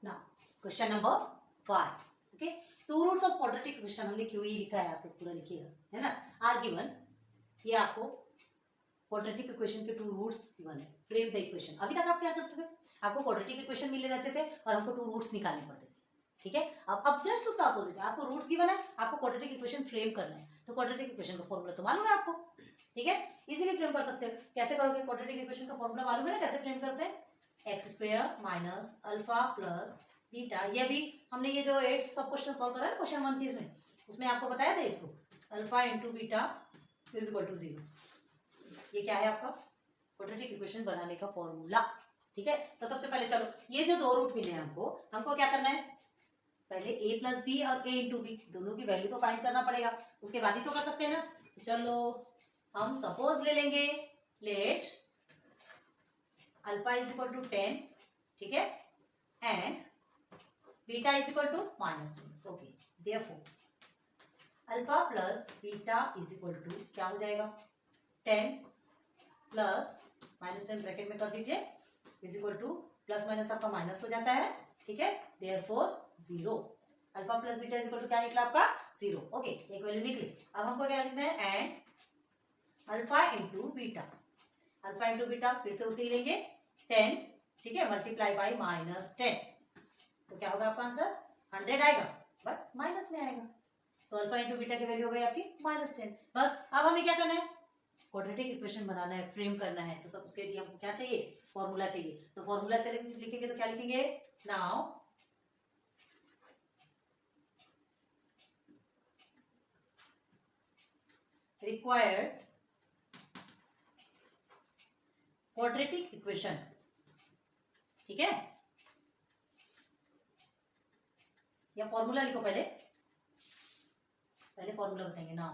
ना question number 5. Okay, two roots of quadratic equation हमने क्यों ही लिखा है, आप लोग पूरा लिखिएगा, है ना. आर गिवन, ये आपको क्वाड्रेटिक इक्वेशन के टू रूट्स गिवन है. Frame the equation. अभी तक आप क्या करते थे, आपको क्वाड्रेटिक इक्वेशन मिले रहते थे और हमको टू रूट्स निकालने पड़ते थे. ठीक है, अब जस्ट उसका अपोजिट है, आपको रूट्स गिवन है, आपको क्वाड्रेटिक इक्वेशन फ्रेम करना है. तो क्वाड्रेटिक इक्वेशन का फॉर्मूला तो मालूम है आपको. ठीक है, इजीली फ्रेम कर सकते हो. कैसे करोगे, क्वाड्रेटिक इक्वेशन का फॉर्मूला मालूम है ना, कैसे फ्रेम करते हैं. X square minus alpha plus beta. ये भी हमने ये जो 8 सब क्वेश्चन सॉल्व करा है क्वेश्चन 1 के उसमें आपको बताया था इसको. Alpha into beta is equal to 0. ये क्या है आपका क्वाड्रेटिक इक्वेशन बनाने का फॉर्मूला. ठीक है, तो सबसे पहले चलो ये जो दो रूट मिले हैं हमको क्या करना है, पहले a प्लस बी और a इंटू बी दोनों की वैल्यू तो फाइंड करना पड़ेगा, उसके बाद ही तो कर सकते हैं ना. चलो हम सपोज ले लेंगे, let alpha is equal to 10. ठीक है, and beta is equal to -1. Okay, therefore alpha plus beta is equal to क्या हो जाएगा, 10 प्लस -10 ब्रैकेट में कर दीजिए is equal to plus minus आपका माइनस हो जाता है. ठीक है, therefore 0. Alpha plus beta is equal to क्या निकला आपका 0. ओके, एक वैल्यू निकली. अब हमको क्या लिखना है, and alpha into beta. Alpha into beta फिर से उसे ही लेंगे 10. ठीक है, मल्टीप्लाई बाई -10. तो क्या होगा आपका आंसर 100 आएगा, बट माइनस में आएगा. तो अल्फा इंटू बीटा की वैल्यू हो गई आपकी -10. बस अब हमें क्या करना है, क्वाड्रेटिक इक्वेशन बनाना है, फ्रेम करना है. तो सब उसके लिए हमको क्या चाहिए, फॉर्मूला चाहिए. तो फॉर्मूला लिखेंगे तो क्या लिखेंगे, नाउ रिक्वायर्ड क्वाड्रेटिक इक्वेशन. ठीक है, या फॉर्मूला लिखो, पहले फॉर्मूला बताएंगे ना.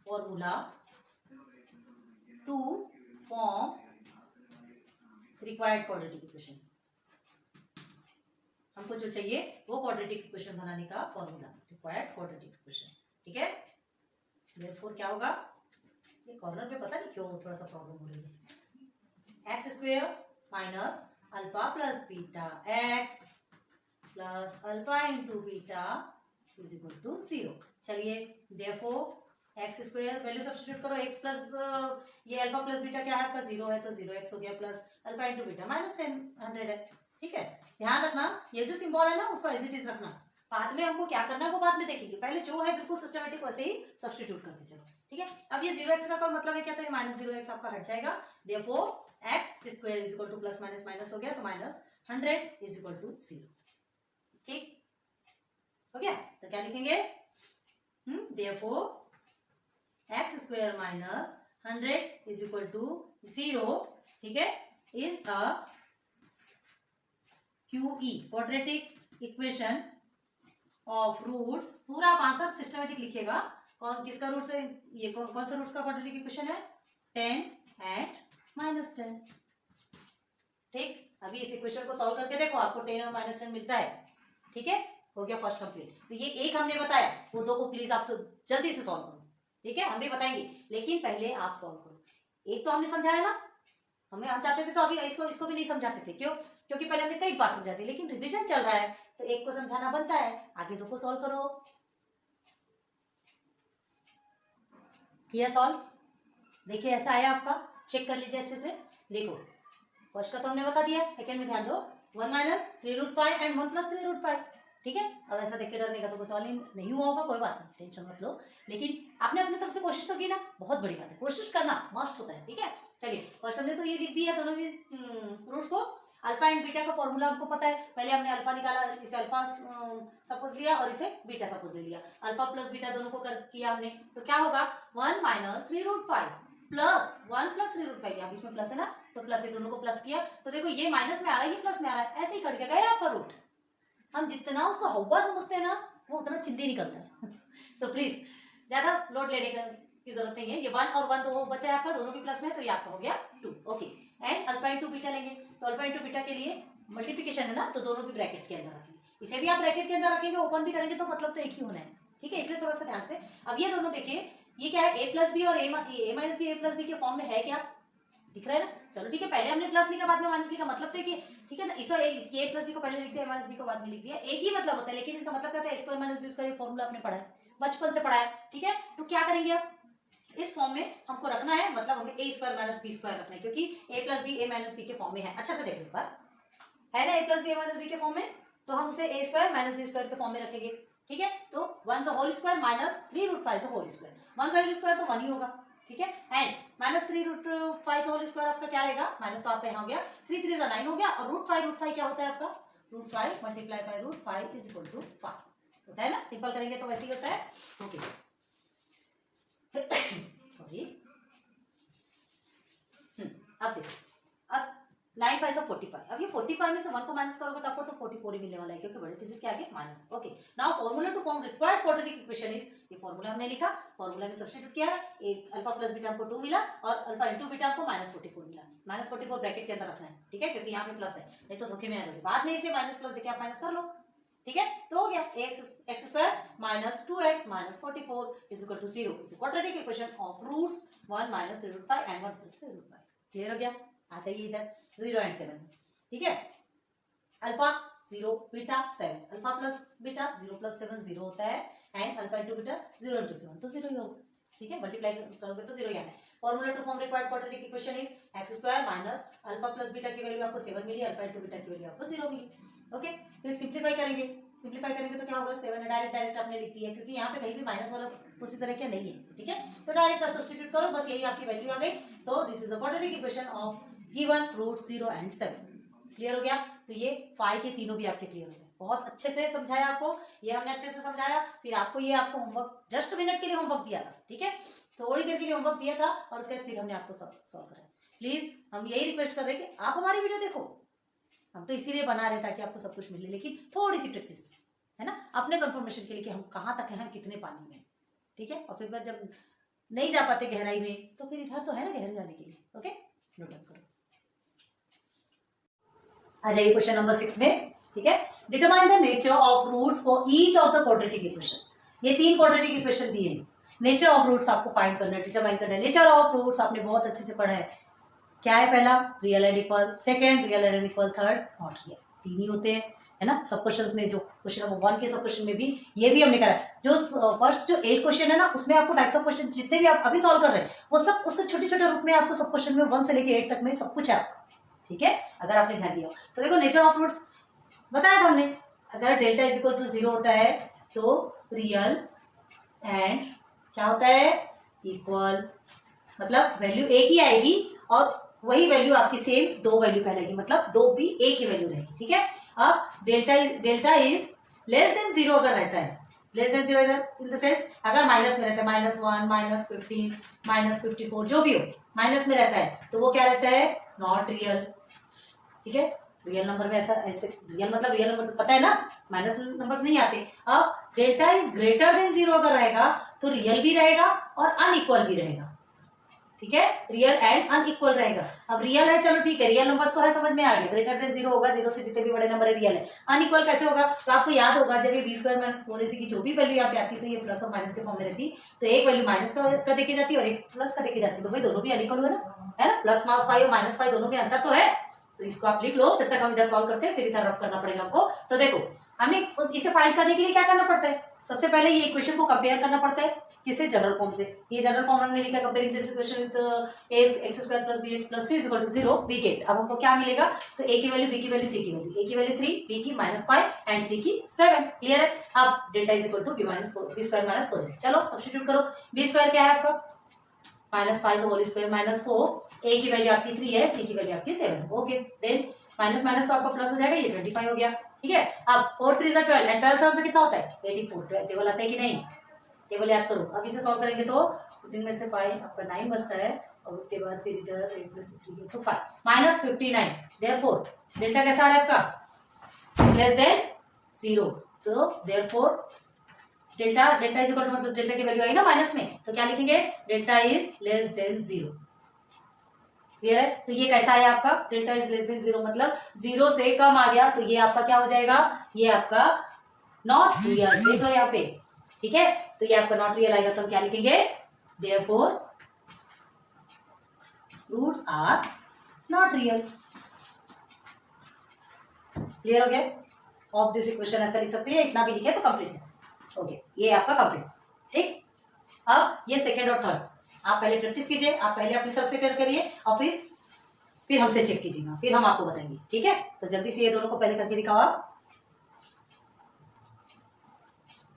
Formula to form required quadratic equation. हमको जो चाहिए वो क्वाड्रेटिक इक्वेशन बनाने का फॉर्मूला, रिक्वायर्ड क्वाड्रेटिक इक्वेशन. ठीक है, देयरफॉर क्या होगा, ये कॉर्नर पे पता नहीं क्यों थोड़ा सा प्रॉब्लम हो रही है. X square minus alpha plus beta X plus alpha into beta is equal to 0. चलिए, therefore X square value substitute करो, एक्स प्लस ये अल्फा प्लस बीटा क्या है आपका 0 है, तो 0x हो गया, प्लस अल्फा इंटू बीटा -10 100 है. ठीक है, ध्यान रखना ये जो सिंबल है ना उसको एज इट इज रखना. बाद में हमको क्या करना है वो बाद में देखेंगे, पहले जो है बिल्कुल सिस्टमेटिक वैसे ही सब्स्टिट्यूट करते चलो. ठीक है, अब ये 0x का कोई मतलब है क्या, तो ये -0x आपका हट जाएगा. Therefore X square is equal to plus minus minus हो गया, तो -100 इज इक्वल टू 0. ठीक हो गया, तो क्या लिखेंगे, therefore X square minus 100 is equal to 0. ठीक है, is a QE quadratic equation of roots. पूरा आप आंसर सिस्टमेटिक लिखिएगा. कौन किसका रूट्स है, ये कौन सा रूट्स का क्वाड्रेटिक इक्वेशन है, 10 एंड -10. ठीक, अभी इस इक्वेशन को सॉल्व करके देखो, आपको 10 और -10 मिलता है. ठीक है, हो गया फर्स्ट कंप्लीट. तो ये एक हमने बताया, वो दो को प्लीज आप तो जल्दी से सॉल्व करो. ठीक है, हम भी बताएंगे, लेकिन पहले आप सॉल्व करो. एक तो हमने समझाया ना, हम चाहते थे तो अभी इसको भी नहीं समझाते थे. क्यों, क्योंकि पहले हमने कई बार समझाते, लेकिन रिवीजन चल रहा है तो एक को समझाना बनता है, आगे दो को सॉल्व करो. किया सॉल्व, देखिए ऐसा आया आपका, चेक कर लीजिए अच्छे से. देखो फर्स्ट का तो हमने बता दिया, सेकंड में ध्यान दो, 1 माइनस 3√5 एंड 1 प्लस 3√5. ठीक है, अब ऐसा देख के डरने का तो कोई सवाल नहीं हुआ होगा, कोई बात नहीं, टेंशन मत लो. लेकिन आपने अपनी तरफ से कोशिश तो की ना, बहुत बड़ी बात है, कोशिश करना मस्ट होता है. ठीक है, चलिए फर्स्ट हमने तो ये लिख दिया दोनों भी रूट्स को. अल्फा एंड बीटा का फॉर्मूला हमको पता है, पहले हमने अल्फा निकाला, इसे अल्फा सपोज लिया और इसे बीटा सपोज ले लिया. अल्फा प्लस बीटा दोनों को किया हमने, तो क्या होगा 1 माइनस 3√5 प्लस 1 प्लस 3√5. यहाँ बीच में प्लस है ना, तो प्लस ये दोनों को प्लस किया, तो देखो ये माइनस में आ रहा है, ये प्लस में आ रहा है, ऐसे ही कट गया आपका रूट. हम जितना उसको हौबा समझते हैं ना, वो उतना चिंदी निकलता है. सो प्लीज ज्यादा लोड लेने की जरूरत नहीं है. ये 1 और 1 तो वो बचा है आपका, दोनों भी प्लस में, तो ये आपका हो गया 2. Okay, and alpha into beta लेंगे, तो अल्फा इंटू बीटा के लिए मल्टीप्लिकेशन है ना, तो दोनों भी ब्रैकेट के अंदर रखेंगे. इसे भी आप ब्रैकेट के अंदर रखेंगे, ओपन भी करेंगे, तो मतलब तो एक ही होना है. ठीक है, इसलिए थोड़ा सा ध्यान से. अब ये दोनों देखिए, ये क्या है, a प्लस बी और a minus B a plus B के फॉर्म में है क्या, दिख रहा है ना। चलो ठीक है, पहले हमने प्लस लिखा बाद में माइनस लिखा, मतलब तो कि ठीक है ना, इस ए प्लस बी को पहले लिख दिया, माइनस बी को बाद में लिख दिया, एक ही मतलब होता है, लेकिन इसका मतलब क्या होता है, square minus B square formula आपने पढ़ा है, बचपन से पढ़ा है, ठीक है। तो क्या करेंगे अब, इस फॉर्म में हमको रखना है, मतलब हमें A square minus B square रखना है, क्योंकि A plus B A minus B के फॉर्म में है। अच्छा से देखो एक बार, है ना, A plus B A minus B के फॉर्म में, तो हम उसे A square minus B square के फॉर्म में रखेंगे, ठीक है। तो 1 whole square minus 3√5 whole square, 1 whole square तो 1 ही होगा, ठीक है। एंड माइनस 3√5 होल स्क्वायर आपका क्या रहेगा, माइनस तो आपका यहाँ हो गया, 3 3 9 हो गया, और √5 क्या होता है आपका, √5 multiply by √5 is equal to 5 होता है ना। सिंपल करेंगे तो वैसे ही होता है, ओके। सॉरी, अब देखो, अब 9 5 से 45, अब ये 45 में से 1 को माइनस करोगे तो आपको तो 44 ही मिलने वाला है, क्योंकि बड़े डिजिट के आगे minus. Okay, now formula to form required quadratic equation is, ये फॉर्मूला हमने लिखा, फॉर्मूला में सब्स्टिट्यूट किया है, एक अल्फा प्लस बीटा हमको 2 मिला और अल्फा इंटू बीटा हमको -44 मिला, -44 ब्रैकेट के अंदर रखना है, ठीक है, क्योंकि यहाँ पे प्लस है, नहीं तो धोखे में आ जाओगे, बाद में इसे माइनस प्लस देके आप माइनस कर लो, ठीक है। तो हो गया x square minus 2x minus 44 is equal to 0 is quadratic equation of roots 1 minus 3√5 and 1 plus 3√5। Clear हो गया, आ जाइए इधर 0 एंड 7, ठीक है। Alpha 0 beta 7, alpha plus beta 0 plus 7 0 होता है, and alpha into beta 0 into 7 तो 0 ही होगा, ठीक है। मल्टीप्लाई करोगे तो 0 ही आता है। Formula to form required quadratic equation is x square minus alpha plus beta की वैल्यू आपको 7 मिली, अल्फा इंटू बीटा की वैल्यू आपको 0 मिली, ओके। फिर सिंप्लीफाई करेंगे, सिंप्लीफाई करेंगे तो क्या होगा, 7 डायरेक्ट आपने लिख दिया, क्योंकि यहाँ पे कहीं भी माइनस वाला प्रोसीजर क्या नहीं है, ठीक है। तो डायरेक्ट आप सब्स्टिट्यूट करो, बस यही आपकी वैल्यू आ गई। So this is a quadratic equation of given root 0 and 7। Clear हो गया, तो ये 5 के तीनों भी आपके क्लियर हो गए, बहुत अच्छे से समझाया आपको, ये हमने अच्छे से समझाया। फिर आपको ये आपको होमवर्क जस्ट मिनट के लिए होमवर्क दिया था, ठीक है, थोड़ी देर के लिए होमवर्क दिया था, और उसके बाद फिर हमने आपको सॉल्व कराया। प्लीज हम यही रिक्वेस्ट कर रहे हैं कि आप हमारी वीडियो देखो, हम तो इसीलिए बना रहे ताकि आपको सब कुछ मिले, लेकिन थोड़ी सी प्रैक्टिस है ना, अपने कंफर्मेशन के लिए कि हम कहाँ तक हैं, हम कितने पानी में, ठीक है। और फिर जब नहीं जा पाते गहराई में, तो फिर इधर तो है ना गहराई जाने के लिए, ओके। नोट डाउन करो, आ जाइए क्वेश्चन नंबर 6 में, ठीक है। Determine the nature of roots for each of the quadratic equation. ये 3 क्वाड्रेटिक इक्वेशन दिए हैं, नेचर ऑफ रूट्स आपको फाइंड करना है, डिटरमाइन करना है। नेचर ऑफ रूट्स आपने बहुत अच्छे से पढ़ा है, क्या है, पहला real and equal, second real and equal, third not real, 3 ही होते हैं, है ना। सब क्वेश्चंस में, जो क्वेश्चन नंबर 1 के सब क्वेश्चन में भी ये भी हमने करा, जो फर्स्ट जो 8 क्वेश्चन है ना, उसमें आपको टाइप्स ऑफ क्वेश्चन जितने भी आप अभी सॉल्व कर रहे हैं, वो सब उसके छोटे छोटे रूप में आपको सब क्वेश्चन में 1 से लेकर 8 तक में सब कुछ है आपका, ठीक है, अगर आपने ध्यान दिया। तो देखो नेचर ऑफ रूट्स बताया था हमने, अगर डेल्टा इज इक्वल टू 0 होता है तो रियल एंड क्या होता है, इक्वल, मतलब वैल्यू एक ही आएगी और वही वैल्यू आपकी सेम 2 वैल्यू कहलाएगी, मतलब 2 भी एक ही वैल्यू रहेगी, ठीक है। अब डेल्टा इज लेस देन 0 अगर रहता है, less than 0 in the sense अगर माइनस में रहता है, -1 -15 -54 जो भी हो माइनस में रहता है, तो वो क्या रहता है, नॉट रियल, ठीक है। रियल नंबर में ऐसा, ऐसे रियल मतलब रियल नंबर तो पता है ना, माइनस नंबर्स नहीं आते। अब डेल्टा इज ग्रेटर देन 0 अगर रहेगा तो रियल भी रहेगा और अनइक्वल भी रहेगा, ठीक है, रियल एंड अनइक्वल रहेगा। अब रियल है, चलो ठीक है, रियल नंबर्स तो है, समझ में आ गया, ग्रेटर देन 0 होगा, 0 से जितने भी बड़े नंबर है रियल है। अनइक्वल कैसे होगा, तो आपको याद होगा जब ये b² - 4ac की जो भी वैल्यू यहाँ पे आती तो ये प्लस और माइनस के फॉर्म में रहती, तो एक वैल्यू माइनस का देखी जाती है और एक प्लस का देखी जाती है, तो भाई दोनों भी अनइक्वल हुए ना, है ना, +5 और -5 दोनों में अंतर तो है, तो इसको आप लिख लो जब तक हम इधर सॉल्व करते हैं, फिर इधर रब करना पड़ेगा हमको। तो देखो हमें इसे फाइंड करने के लिए क्या करना पड़ता है, सबसे पहले ये इक्वेशन को कंपेयर करना पड़ता है, किससे, जनरल फॉर्म से। ये जनरल फॉर्म हमने लिखा, comparing this equation with x² + bx + c = 0 we get. अब हमको क्या मिलेगा, तो a की वैल्यू, b की वैल्यू, c की वैल्यू, a की वैल्यू 3, b की -5 एंड c की 7। क्लियर है। अब delta is equal to b² - 4ac, चलो सब्स्टिट्यूट करो। b² क्या है आपका, -5 होल स्क्वायर -4, a की वैल्यू आपकी 3 है, c की वैल्यू आपकी 7, ओके। देन माइनस माइनस तो आपका प्लस हो जाएगा, ये 25 हो गया, ठीक है। अब 4 3 12 एंड 12 से कितना होता है, 84। टेबल आता है कि नहीं, टेबल याद करो। अब इसे सॉल्व करेंगे तो 15 में से 5 आपका 9 बचता है, और उसके बाद फिर इधर 8 + 3 तो 5 -59। देयरफॉर डेल्टा कैसा आ रहा है आपका, लेस देन 0, तो therefore delta is equal to, मतलब डेल्टा की वैल्यू आई ना माइनस में, तो क्या लिखेंगे, delta is less than 0। Clear है। तो ये कैसा है आपका, डेल्टा इज लेस देन 0 मतलब 0 से कम आ गया, तो ये आपका क्या हो जाएगा, ये आपका नॉट रियल, देख लो यहाँ पे, ठीक है। तो ये आपका नॉट रियल आएगा, तो हम क्या लिखेंगे, therefore roots are not real. Clear हो गया? ऑफ दिस इक्वेशन ऐसा लिख सकते हैं, इतना भी लिखे तो कंप्लीट है। ओके, ये आपका कंप्लीट। ठीक, अब ये सेकेंड और थर्ड आप पहले प्रैक्टिस कीजिए, आप पहले अपनी तरफ से करिए और फिर हमसे चेक कीजिएगा, फिर हम आपको बताएंगे। ठीक है, तो जल्दी से ये दोनों को पहले करके दिखाओ आप।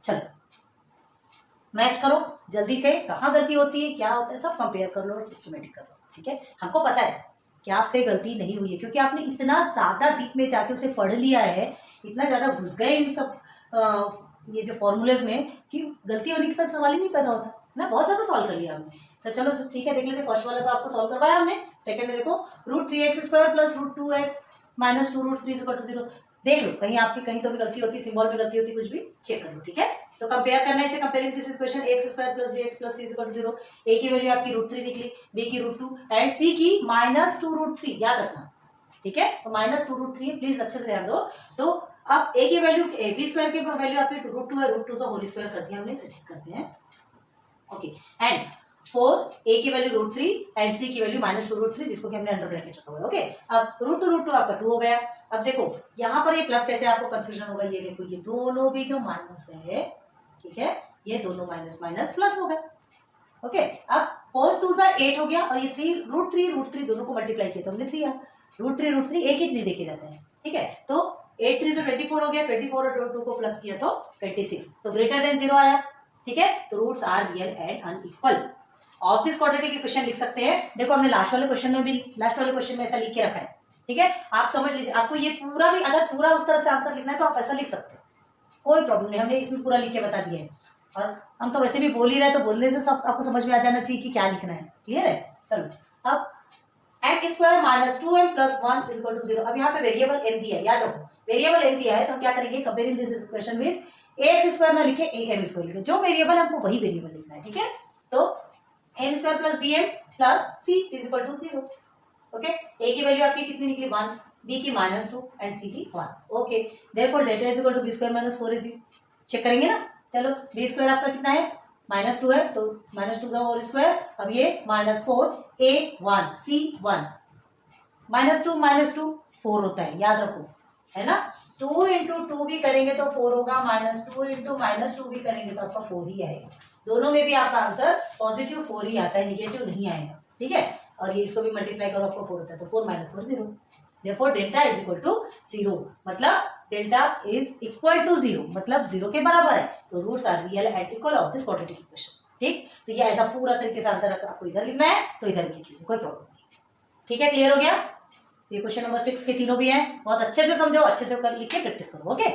चलो मैच करो जल्दी से, कहाँ गलती होती है, क्या होता है, सब कंपेयर कर लो और सिस्टमेटिक कर लो। ठीक है, हमको पता है कि आपसे गलती नहीं हुई है, क्योंकि आपने इतना ज़्यादा डीप में जाके उसे पढ़ लिया है, इतना ज़्यादा घुस गए इन सब ये जो फॉर्मूलेज में कि गलती होने का सवाल ही नहीं पैदा होता ना। बहुत ज़्यादा सॉल्व कर लिया हमने। तो चलो तो ठीक है, देख लेते। फर्स्ट वाला तो आपको सॉल्व करवाया हमने। सेकंड में देखो, √3x² प्लस √2x माइनस 2 √3 = 0। देख लो कहीं आपकी कहीं तो भी गलती होती है, सिंबल में गलती होती है, कुछ भी चेक कर लो। ठीक है, तो कंपेयर करना है इसे। Comparing this equation x² plus bx plus c = 0। a की वैल्यू आपकी √3 निकली, b की √2 एंड c की -2 √3, याद रखना। ठीक है, तो -2 √3 प्लीज अच्छे से ध्यान दो। तो अब a की वैल्यू b² की वैल्यू आपकी √2 है, √2 से होल स्क्वायर कर दिया हमने, इसे ठीक करते हैं। ओके, एंड 4 a की वैल्यू √3 एंड c की वैल्यू -2 √3, जिसको कि हमने अंडर ब्रैकेट रखा हुआ है। ओके, अब √2 आपका 2 हो गया। अब देखो यहाँ पर ये प्लस कैसे आपको कंफ्यूजन होगा, ये देखो ये दोनों भी जो माइनस है, ठीक है, ये दोनों माइनस माइनस प्लस हो गए। ओके, अब 4 2 सा 8 हो गया और ये 3 √3 दोनों को मल्टीप्लाई किया तो हमने 3 √3 एक ही 3 देके जाते हैं। ठीक है, तो 8 3 से 24 हो गया, 24 और 2 को प्लस किया तो 26, तो ग्रेटर देन 0 आया। ठीक है, तो roots are real and unequal. Of this quadratic equation लिख सकते हैं। देखो हमने लास्ट वाले क्वेश्चन में ऐसा लिख के रखा है। ठीक है, आप समझ लीजिए, आपको ये पूरा भी अगर पूरा उस तरह से आंसर लिखना है तो आप ऐसा लिख सकते हैं, कोई प्रॉब्लम नहीं। हमने इसमें पूरा लिख के बता दिया है, और हम तो वैसे भी बोल ही रहे, तो बोलने से सब आपको समझ में आ जाना चाहिए कि क्या लिखना है। क्लियर है? चलो, अब m² - 2m + 1 = 0। अब यहाँ पे वेरिएबल m दिया है, याद रखो वेरिएबल m दिया है, तो हम क्या करेंगे, comparing this equation with ax² ना लिखे am² लिखे, जो वेरिएबल हमको वही वेरिएबल लिखना है। ठीक है, तो m² + bm + c = 0। Okay, a की वैल्यू आपकी कितनी निकली 1, b की -2 एंड c की 1। Okay, therefore delta b² - 4ac। Check करेंगे ना। चलो, b² आपका कितना है, -2 है, तो -2 का होल स्क्वायर। अब ये -4 a1 c1, -2 4 होता है, याद रखो, है ना। 2 × 2 भी करेंगे तो 4 होगा, -2 × -2 भी करेंगे तो आपका 4 ही आएगा। दोनों में भी आपका आंसर पॉजिटिव 4 ही आता है, निगेटिव नहीं आएगा। ठीक है, और ये इसको भी मल्टीप्लाई करो, आपको 4 होता है, तो 4 - 4 0। Therefore डेल्टा = 0, मतलब डेल्टा = 0, मतलब 0 के बराबर है। तो roots are real and equal of this quadratic equation. ठीक, तो ये ऐसा पूरा तरीके से आंसर आपको इधर लिखना है तो इधर भी लिख लीजिए, कोई प्रॉब्लम नहीं। ठीक है, क्लियर हो गया? ये क्वेश्चन नंबर 6 के तीनों भी हैं, बहुत अच्छे से समझो, अच्छे से कर लिख के प्रैक्टिस करो। ओके।